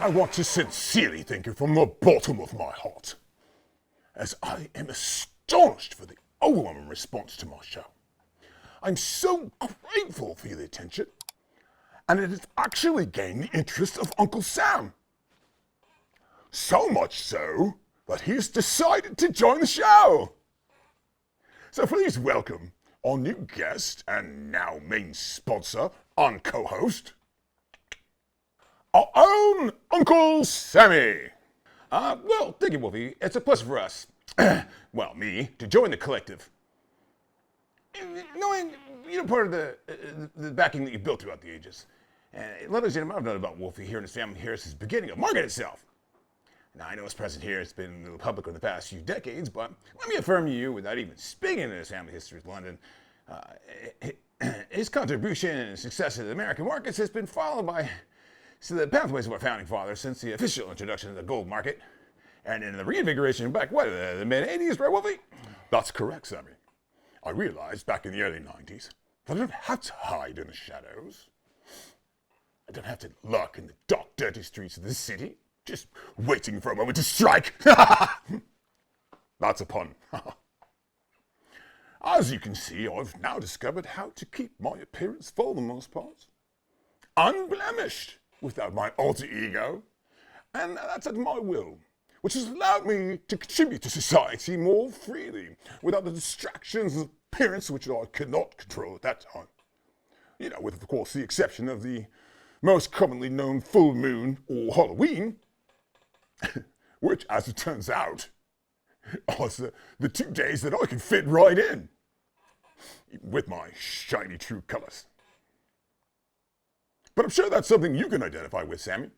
I want to sincerely thank you from the bottom of my heart, as I am astonished for the overwhelming response to my show. I'm so grateful for the attention, and it has actually gained the interest of Uncle Sam. So much so that he has decided to join the show. So please welcome our new guest and now main sponsor and co-host, our own Uncle Sammy. Well, thank you, Wolfie. It's a plus for us, well, me, to join the collective. Knowing, part of the backing that you built throughout the ages. And ladies and gentlemen, I've known about Wolfie here and his family here since the beginning of market itself. Now, I know his presence here has been a little public in the past few decades, but let me affirm to you, without even speaking of his family history with London, his contribution and success to the American markets has been followed by the pathways of our founding fathers since the official introduction of the gold market, and in the reinvigoration back, the mid-80s, right, Wolfie? That's correct, Sammy. I realized back in the early 90s that I don't have to hide in the shadows. I don't have to lurk in the dark, dirty streets of the city, just waiting for a moment to strike. That's a pun. As you can see, I've now discovered how to keep my appearance, for the most part, unblemished, without my alter ego, and that's at my will, which has allowed me to contribute to society more freely, without the distractions of appearance which I could not control at that time. With, of course, the exception of the most commonly known full moon or Halloween, which, as it turns out, are the 2 days that I can fit right in, with my shiny true colors. But I'm sure that's something you can identify with, Sammy.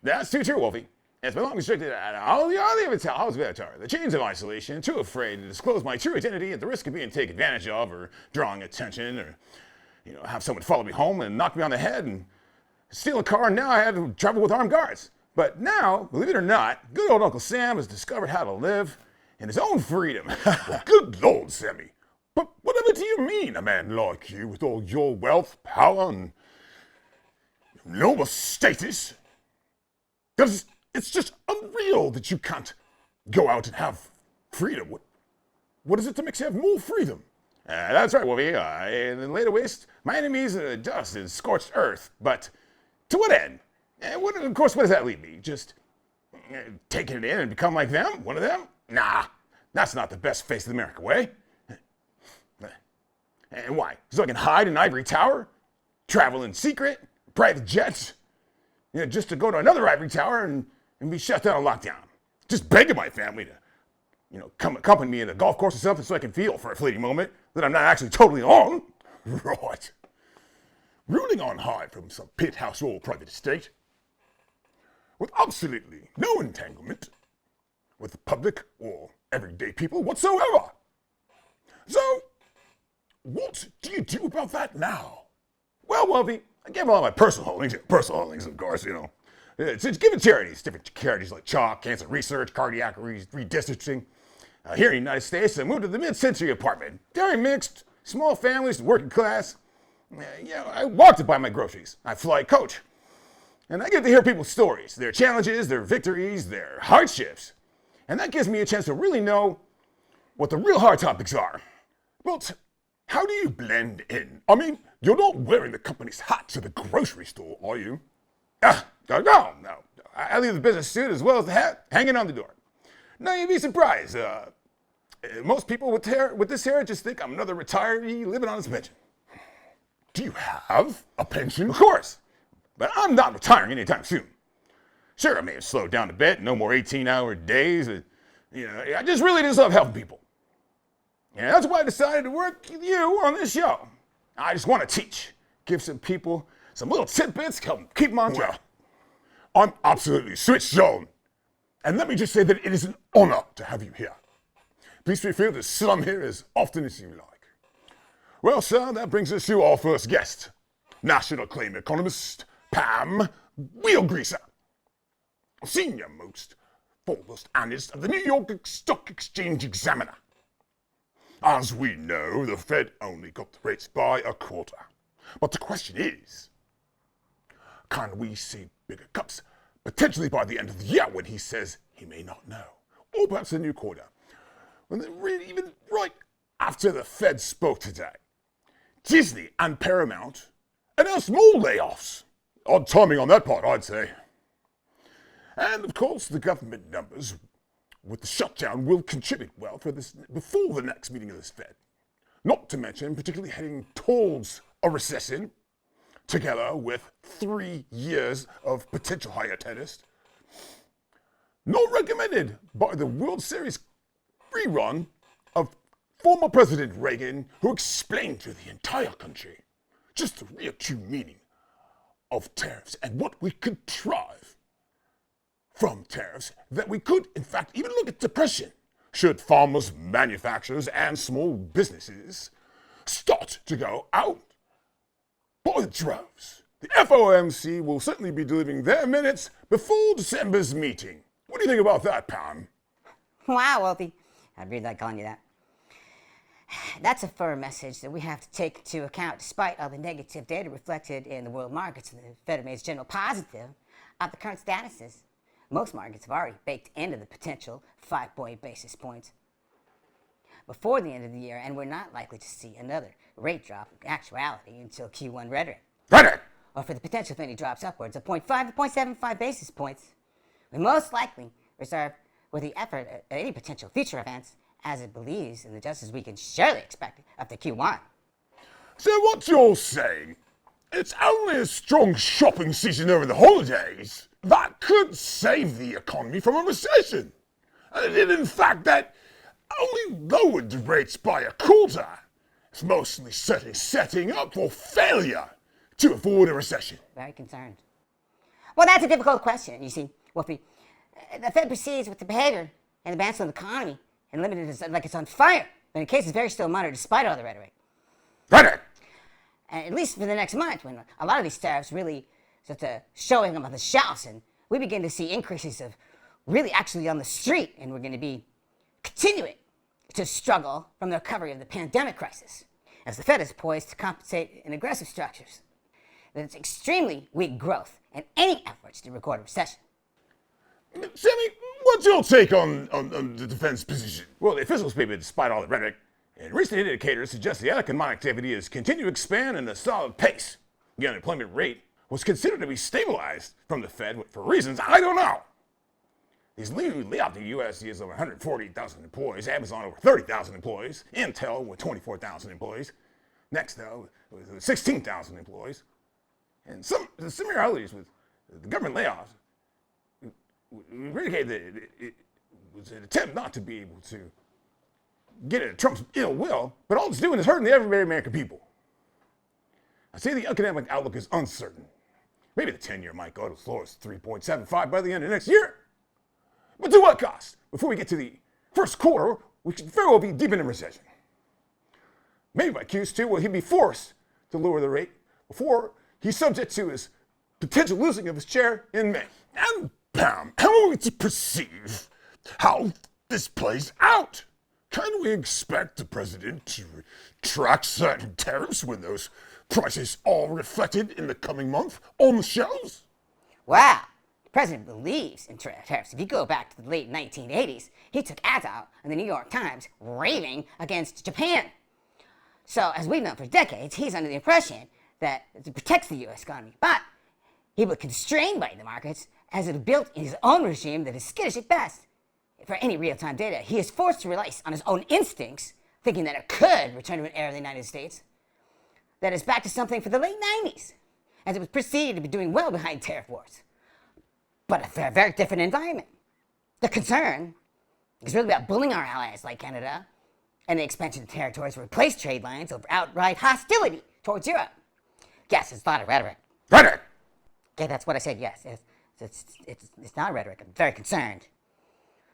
That's too true, Wolfie. It's been long restricted at all the avatar, the chains of isolation, too afraid to disclose my true identity at the risk of being taken advantage of or drawing attention or, have someone follow me home and knock me on the head and steal a car, and now I had to travel with armed guards. But now, believe it or not, good old Uncle Sam has discovered how to live in his own freedom. Well, good Lord, Sammy. But whatever do you mean, a man like you, with all your wealth, power, and noble status? Because it's just unreal that you can't go out and have freedom. What is it that makes you have more freedom? That's right, Wolfie. In the later waste, my enemies are dust and scorched earth. But to what end? Of course, what does that leave me? Just taking it in and become like them? One of them? Nah, that's not the best face of the American way. And why? So I can hide in an ivory tower? Travel in secret? Private jets? Just to go to another ivory tower and be shut down on lockdown. Just begging my family to, come accompany me in a golf course or something so I can feel for a fleeting moment that I'm not actually totally on. Right. Ruling on high from some pit house or private estate, with absolutely no entanglement with the public or everyday people whatsoever. So, what do you do about that now? Well, Wolfie, I give all my personal holdings, of course, It's given charities, different charities like CHOC, cancer research, cardiac redistricting. Here in the United States, I moved to the mid-century apartment. Very mixed, small families, working class. I walk to buy my groceries. I fly coach. And I get to hear people's stories, their challenges, their victories, their hardships. And that gives me a chance to really know what the real hard topics are. But how do you blend in? I mean, you're not wearing the company's hat to the grocery store, are you? No. I leave the business suit as well as the hat hanging on the door. Now, you'd be surprised. Most people with this hair just think I'm another retiree living on his pension. Do you have a pension? Of course. But I'm not retiring anytime soon. Sure, I may have slowed down a bit, no more 18-hour days. I just really just love helping people. And that's why I decided to work with you on this show. I just want to teach, give some people some little tidbits, help them keep them on track. Well, I'm absolutely switched on. And let me just say that it is an honor to have you here. Please feel free to sit on here as often as you like. Well, sir, that brings us to our first guest, national acclaimed economist, Pam Wheelgreaser, senior most foremost analyst of the New York Stock Exchange Examiner. As we know, the Fed only got the rates by a quarter. But the question is, can we see bigger cuts, potentially by the end of the year when he says he may not know. Or perhaps a new quarter. When even right after the Fed spoke today, Disney and Paramount announced more layoffs. Odd timing on that part, I'd say. And of course, the government numbers with the shutdown will contribute well for this before the next meeting of this Fed. Not to mention, particularly heading towards a recession, together with 3 years of potential higher tennis. Not recommended by the World Series rerun of former President Reagan, who explained to the entire country just the real true meaning of tariffs and what we could drive from tariffs, that we could, in fact, even look at depression should farmers, manufacturers, and small businesses start to go out by the droves. The FOMC will certainly be delivering their minutes before December's meeting. What do you think about that, Pam? Wow, Wolfie. I'd really like calling you that. That's a firm message that we have to take into account despite all the negative data reflected in the world markets. The Fed remains general positive of the current statuses. Most markets have already baked into the potential 5 basis points before the end of the year, and we're not likely to see another rate drop in actuality until Q1 rhetoric. Or for the potential if any drops upwards of 0.5 to 0.75 basis points. We most likely reserve with the effort at any potential future events as it believes in the justice we can surely expect after Q1. So what you're saying, it's only a strong shopping season over the holidays that could save the economy from a recession. And in fact, that only lowered the rates by a quarter. It's mostly setting up for failure to avoid a recession. Very concerned. Well, that's a difficult question, you see, Wolfie. The Fed proceeds with the behavior and advance on the economy and limited it like it's on fire. But in case it's very still moderate despite all the rhetoric. Rhetoric! And at least for the next month, when a lot of these tariffs really start showing up on the shelves, and we begin to see increases of really actually on the street, and we're going to be continuing to struggle from the recovery of the pandemic crisis, as the Fed is poised to compensate in aggressive structures. That it's extremely weak growth and any efforts to record a recession. Sammy, what's your take on the defense position? Well, the official statement, despite all the rhetoric, and recent indicators suggest the economic activity has continued to expand at a solid pace. The unemployment rate was considered to be stabilized from the Fed for reasons I don't know. These layoffs in the U.S. is over 140,000 employees, Amazon over 30,000 employees, Intel with 24,000 employees, Next, though, with 16,000 employees. And some the similarities with the government layoffs indicate that it was an attempt not to be able to get at Trump's ill will, but all it's doing is hurting the everyday American people. I say the economic outlook is uncertain. Maybe the 10-year might go to as low as 3.75 by the end of next year. But to what cost? Before we get to the first quarter, we could very well be deep in a recession. Maybe by Q2, will he be forced to lower the rate before he's subject to his potential losing of his chair in May. And Pam, how are we to perceive how this plays out? Can we expect the president to retract certain tariffs when those prices are reflected in the coming month on the shelves? Wow, the president believes in tariffs. If you go back to the late 1980s, he took ads out in the New York Times raving against Japan. So, as we've known for decades, he's under the impression that it protects the U.S. economy. But he was constrained by the markets as it built in his own regime that is skittish at best. For any real-time data, he is forced to rely on his own instincts, thinking that it could return to an era of the United States that is back to something for the late 90s, as it was perceived to be doing well behind tariff wars. But a very, very different environment. The concern is really about bullying our allies like Canada and the expansion of territories to replace trade lines over outright hostility towards Europe. Yes, it's a lot of rhetoric. Rhetoric! Okay, that's what I said, yes. It's not rhetoric. I'm very concerned.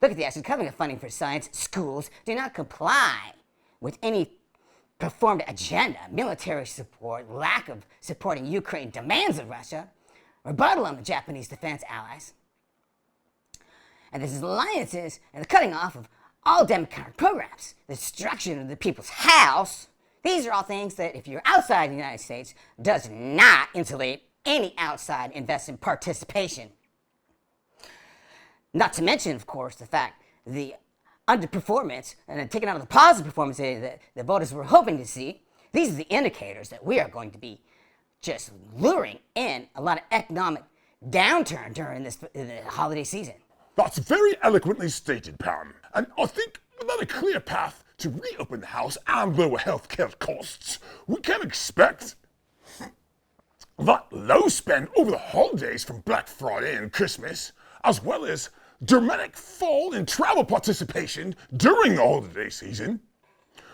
Look at the actual covering of funding for science schools do not comply with any performed agenda, military support, lack of supporting Ukraine demands of Russia, rebuttal on the Japanese defense allies, and this is alliances and the cutting off of all democratic programs, the destruction of the people's house. These are all things that, if you're outside the United States, does not insulate any outside investment participation. Not to mention, of course, the fact the underperformance and then taking out of the positive performance that the voters were hoping to see. These are the indicators that we are going to be just luring in a lot of economic downturn during this holiday season. That's very eloquently stated, Pam. And I think without a clear path to reopen the house and lower healthcare costs, we can expect that low spend over the holidays from Black Friday and Christmas, as well as dramatic fall in travel participation during the holiday season,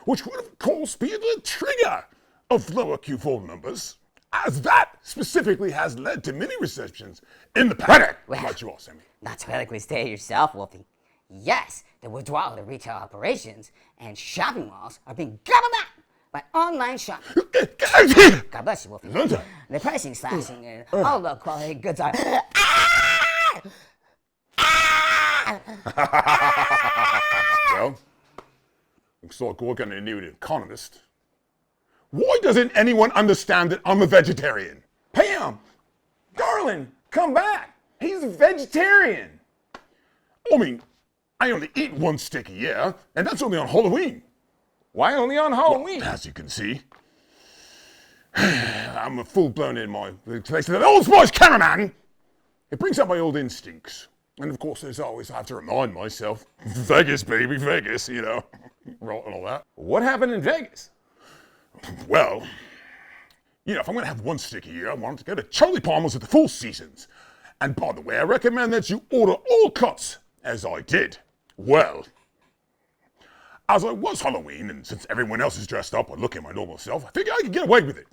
which would of course be the trigger of lower Q4 numbers, as that specifically has led to many recessions in the past. Like you all, Sammy. Not to eloquently state it yourself, Wolfie. Yes, the withdrawal of retail operations and shopping malls are being gobbled up by online shopping. God bless you, Wolfie. The pricing slashing and all low quality goods are. Well, looks like we're going to need an economist. Why doesn't anyone understand that I'm a vegetarian? Pam! Darling, come back! He's a vegetarian! I mean, I only eat one steak a year, and that's only on Halloween. Why only on Halloween? Well, as you can see, I'm a full-blown in my place. That old spice cameraman! It brings out my old instincts. And of course, as always, I have to remind myself, Vegas, baby, Vegas, you know, and all that. What happened in Vegas? Well, you know, if I'm going to have one steak a year, I want to go to Charlie Palmer's at the Four Seasons. And by the way, I recommend that you order all cuts, as I did. Well, as I was Halloween, and since everyone else is dressed up or looking my normal self, I figured I could get away with it.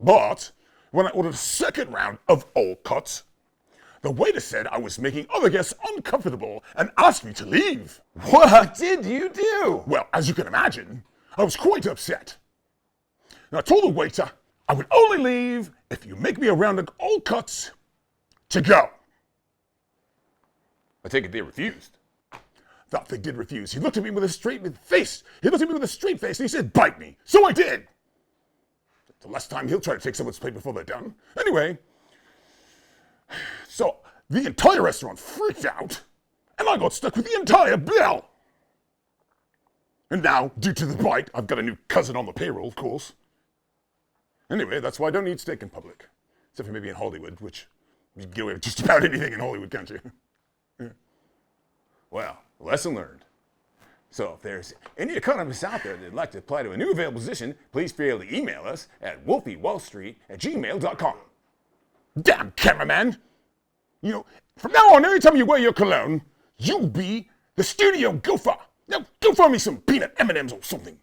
But when I ordered a second round of all cuts, the waiter said I was making other guests uncomfortable and asked me to leave. What did you do? Well, as you can imagine, I was quite upset. And I told the waiter I would only leave if you make me a round of all cuts to go. I take it they refused. That they did refuse. He looked at me with a straight face. He looked at me with a straight face and he said, "Bite me." So I did. The last time he'll try to take someone's plate before they're done. Anyway, so the entire restaurant freaked out and I got stuck with the entire bill. And now, due to the bite, I've got a new cousin on the payroll, of course. Anyway, that's why I don't eat steak in public. Except for maybe in Hollywood, which you can get away with just about anything in Hollywood, can't you? Yeah. Well, lesson learned. So if there's any economists out there that'd like to apply to a new available position, please feel free to email us at wolfiewallstreet@gmail.com. Damn cameraman! You know, from now on, every time you wear your cologne, you'll be the studio gopher. Now, go find me some peanut M&Ms or something.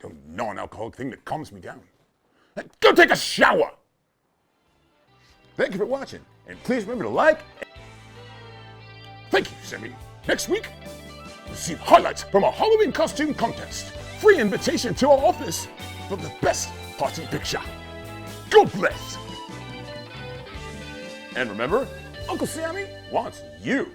A non-alcoholic thing that calms me down. And go take a shower! Thank you for watching, and please remember to like. Thank you, Sammy. Next week, you'll see highlights from our Halloween costume contest. Free invitation to our office for the best party picture. God bless! And remember, Uncle Sammy wants you